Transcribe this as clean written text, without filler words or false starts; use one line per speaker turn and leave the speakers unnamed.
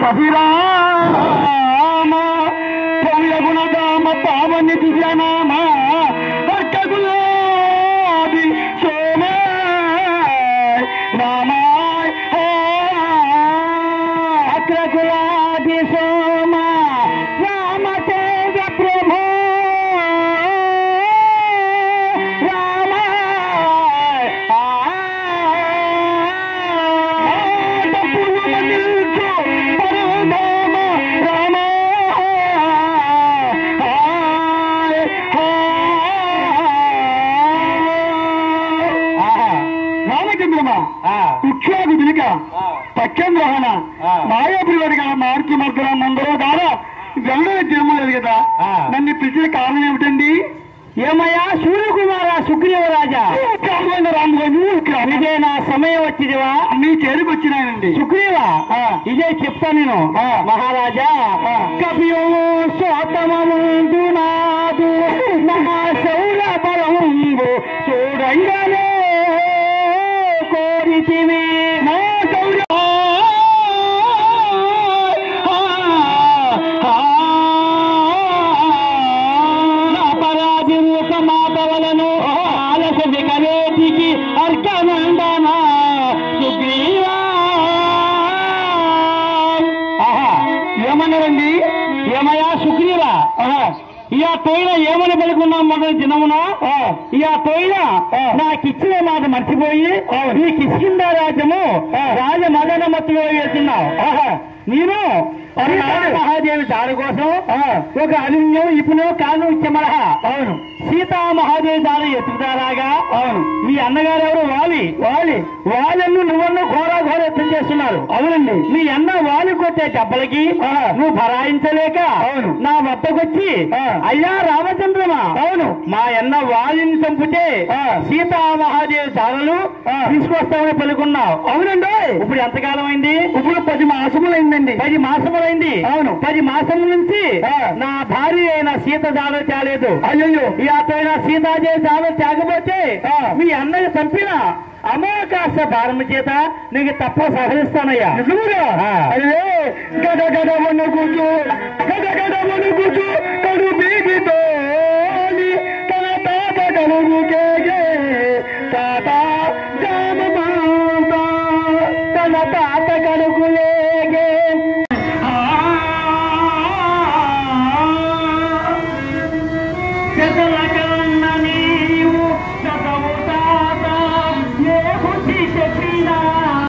సహిరామ భవ్య గుణధామ పావని దివ్యనామ వర్కగులాది సోమ రామాయ అగ్రగులాది సోమ రామతేజ ప్రభో ఇక్షాకు దిలిక పక్కేంద్రహణ మాయాపురివాడిగా మార్చి మర్దన మందరో దారా వెళ్ళడం జన్మలేదు కదా నన్ను పిలిచిన కారణం ఏమిటండి? ఏమయ్యా సూర్యకుమార సుగ్రీవరాజా రాముడు ఇదే నా సమయం వచ్చిదివా నీ చేరికి వచ్చినానండి సుగ్రీవ ఇదే చెప్తా నేను మహారాజా కవియో సోతమముందు నాదు మహాశౌర బలముందు చూడంగానే కోరితివి నా శౌర్య ఏమన్నారండి? ఏమయ్యా సుగ్రీవ ఇయా తోయిన ఏమని పలుకున్నాం మొదటి దినమున ఇయా తోయిన నాకిచ్చిన మాట మర్చిపోయి ఈ కిష్కింద రాజ్యము రాజమదన మత్తులో వేస్తున్నావు. నేను మహాదేవి దారి కోసం ఒక అలింగం ఇప్పుడు కాను ఇచ్చమలహ అవును సీతామహాదేవి దారి ఎత్తుకుతారాగా అవును మీ అన్నగారు ఎవరు వాళ్ళను నువ్వన్ను ఘోర యుద్ధం చేస్తున్నారు. అవునండి మీ అన్న వాలి కొట్టే దెబ్బలకి నువ్వు భరాయించలేక అవును నా వద్దకొచ్చి అయ్యా రామచంద్రమా అవును మా అన్న వాలిని చంపితే సీతామహాదేవి దారులు తీసుకొస్తామని పలుకున్నావు. అవునండి ఇప్పుడు ఎంతకాలం అయింది? ఇప్పుడు 10 మాసములైందండి. 10 మాసములైంది. అవును 10 మాసముల నుంచి నా భార్య అయిన సీత దారులు తేలేదు. అయ్యో ఈ అతైన సీతాదేవి దారులు తేకపోతే మీ అన్నయ్య చంపిన అమాకాశ భారము చేత నీకు తప్ప సహరిస్తానయ్యా. అదే గడ గడవను కూర్చు కడు బీగితో తన తాత కలుగుకే